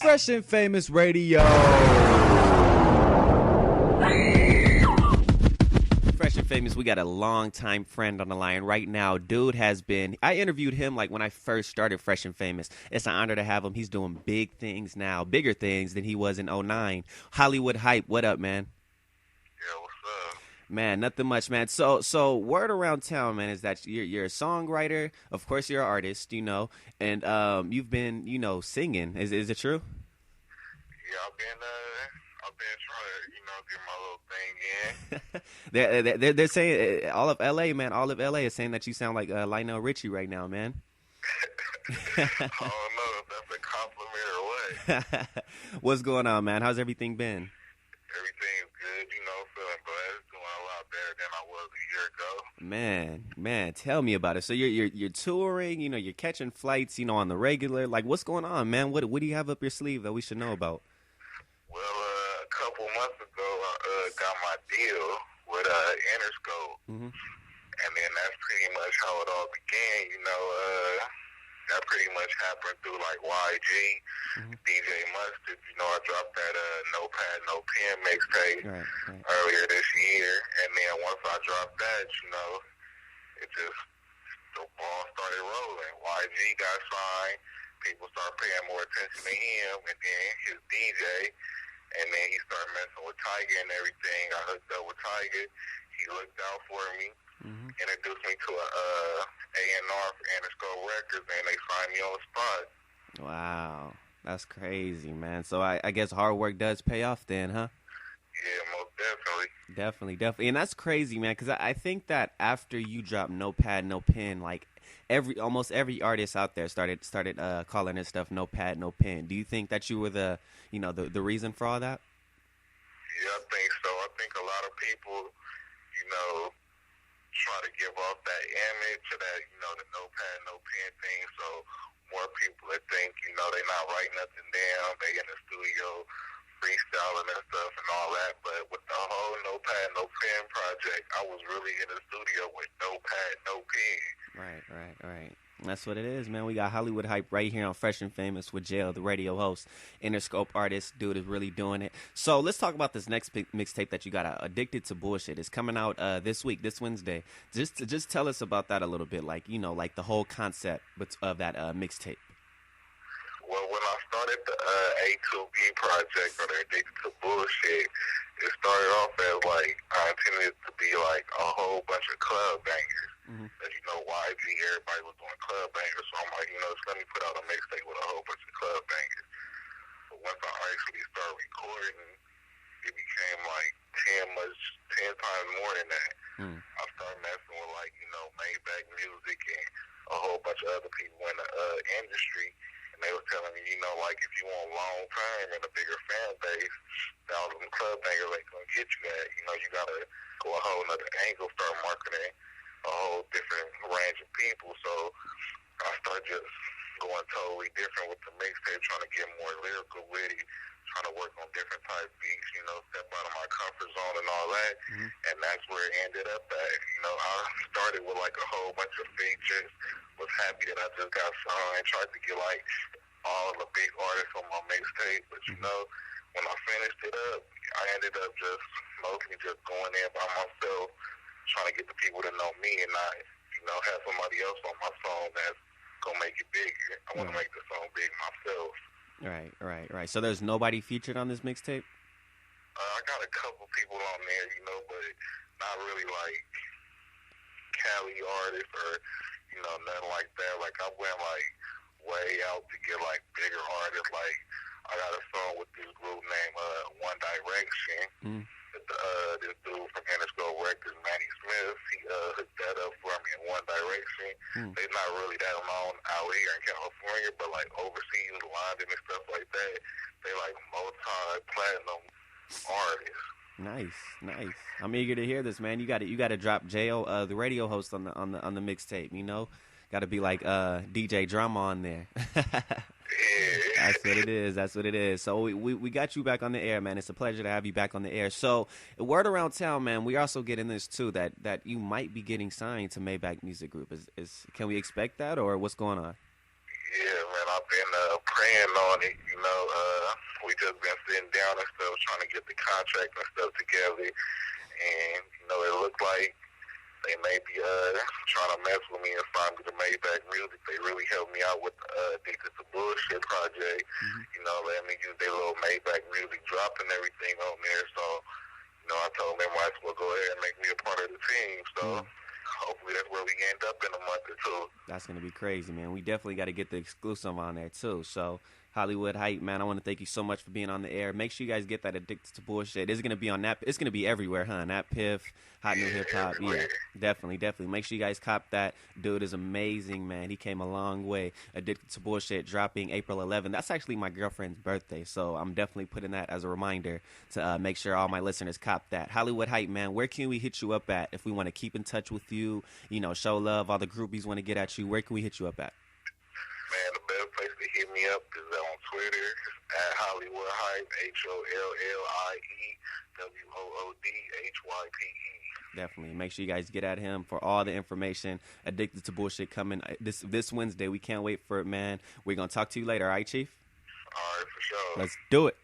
Phresh and Phamous Radio. Phresh and Phamous, we got a long-time friend on the line right now. Dude I interviewed him like when I first started Phresh and Phamous. It's an honor to have him. He's doing big things now, bigger things than he was in '09. Holliewood Hype, what up, man? Yeah, what's up? Man, nothing much, man. So word around town, man, is that you're a songwriter. Of course, you're an artist, and you've been, singing. Is it true? Yeah, I've been trying to, get my little they're, thing in. they're saying all of LA, man. All of LA is saying that you sound like Lionel Richie right now, man. I don't know if that's a compliment or what. What's going on, man? How's everything been? Everything's good, feeling blessed, doing a lot better than I was a year ago. Man, tell me about it. So you're touring, you're catching flights, on the regular. Like, what's going on, man? What do you have up your sleeve that we should know about? Well, a couple months ago, I got my deal with Interscope, and then that's pretty much how it all began. That pretty much happened through like YG, DJ Mustard. I dropped that No Pad, No Pen mixtape earlier this year, and then once I dropped that, it just the ball started rolling. YG got signed, people started paying more attention to him, and then his DJ, and then he started messing with Tiger and everything. I hooked up with Tiger. He looked out for me. Introduced me to a A&R for Interscope Records, and they signed me on the spot. Wow, that's crazy, man. So I guess hard work does pay off then, huh? Yeah, most definitely. Definitely. And that's crazy, man, because I think that after you dropped No Pad, No Pen, like almost every artist out there started calling this stuff No Pad, No Pen. Do you think that you were the reason for all that? Yeah, I think so. I think a lot of people, try to give off that image of that, the No Pad, No Pen thing. So more people that think, they're not writing nothing down, they in the studio freestyling and stuff and all that. But with the whole No Pad, No Pen project, I was really in the studio with No Pad, No Pen. Right. That's what it is, man. We got Holliewood Hype right here on Phresh and Phamous with Jail, the radio host, Interscope artist. Dude is really doing it. So let's talk about this next mixtape that you got, Addicted to Bullshit. It's coming out this week, this Wednesday. Just tell us about that a little bit, like the whole concept of that mixtape. Well, when I started the A2B project, or the Addicted to Bullshit, it started off as like I intended it to be like a whole bunch of club bangers. As YG, everybody was doing club bangers, so I'm like, let me put out a mixtape with a whole bunch of club bangers. But once I actually started recording, it became like 10 times more than that. I started messing with like, Maybach Music and a whole bunch of other people in the industry. And they were telling me, like if you want long term and a bigger fan base, all them club bangers ain't gonna get you that. You gotta go a whole nother angle, start marketing a whole different range of people. So I started just going totally different with the mixtape, trying to get more lyrical with it, trying to work on different type beats, step out of my comfort zone and all that. And that's where it ended up at. I started with like a whole bunch of features, was happy that I just got signed, tried to get like all the big artists on my mixtape. But when I finished it up, I ended up mostly just going in by myself, trying to get the people to know me and not, have somebody else on my song that's gonna make it bigger. I want to make the song big myself. Right. So there's nobody featured on this mixtape? I got a couple people on there, but not really like Cali artists or, nothing like that. Like I went like way out to get like bigger artists. Like I got a song with this group named One Direction. This dude from Interscope Records, Manny Smith, he hooked that up for me in One Direction. They're not really that known out here in California, but like overseas, London and stuff like that, they like multi-platinum artists. Nice. I'm eager to hear this, man. You got to drop J.O., the radio host on the mixtape. Got to be like DJ Drama on there. Yeah. That's what it is. So we got you back on the air, man. It's a pleasure to have you back on the air. So word around town, man, we also getting this too, that you might be getting signed to Maybach Music Group. Is can we expect that, or what's going on? Yeah, man, I've been praying on it. You know, we just been sitting down and stuff, trying to get the contract and stuff together. And, you know, it looked like they may be trying to mess with me and sign me to Maybach Music. They really helped me out with the Addicted to Bullshit project. Mm-hmm. You know, letting me use their little Maybach Music drop and everything on there. So, you know, I told them might as well go ahead and make me a part of the team. So hopefully that's where we end up in a month or two. That's going to be crazy, man. We definitely got to get the exclusive on there, too. So, Holliewood Hype, man, I want to thank you so much for being on the air. Make sure you guys get that Addicted to Bullshit. It's going to be on that. It's going to be everywhere, huh? Nat Piff, Hot New Hip Hop. Yeah, definitely. Make sure you guys cop that. Dude is amazing, man. He came a long way. Addicted to Bullshit dropping April 11th. That's actually my girlfriend's birthday, so I'm definitely putting that as a reminder to make sure all my listeners cop that. Holliewood Hype, man, where can we hit you up at if we want to keep in touch with you, you know, show love, all the groupies want to get at you? Where can we hit you up at? Man, the best place to hit me up is on Twitter at Holliewood Hype, HOLLIEWOODHYPE. Definitely. Make sure you guys get at him for all the information. Addicted to Bullshit coming this Wednesday. We can't wait for it, man. We're going to talk to you later. All right, Chief? All right, for sure. Let's do it.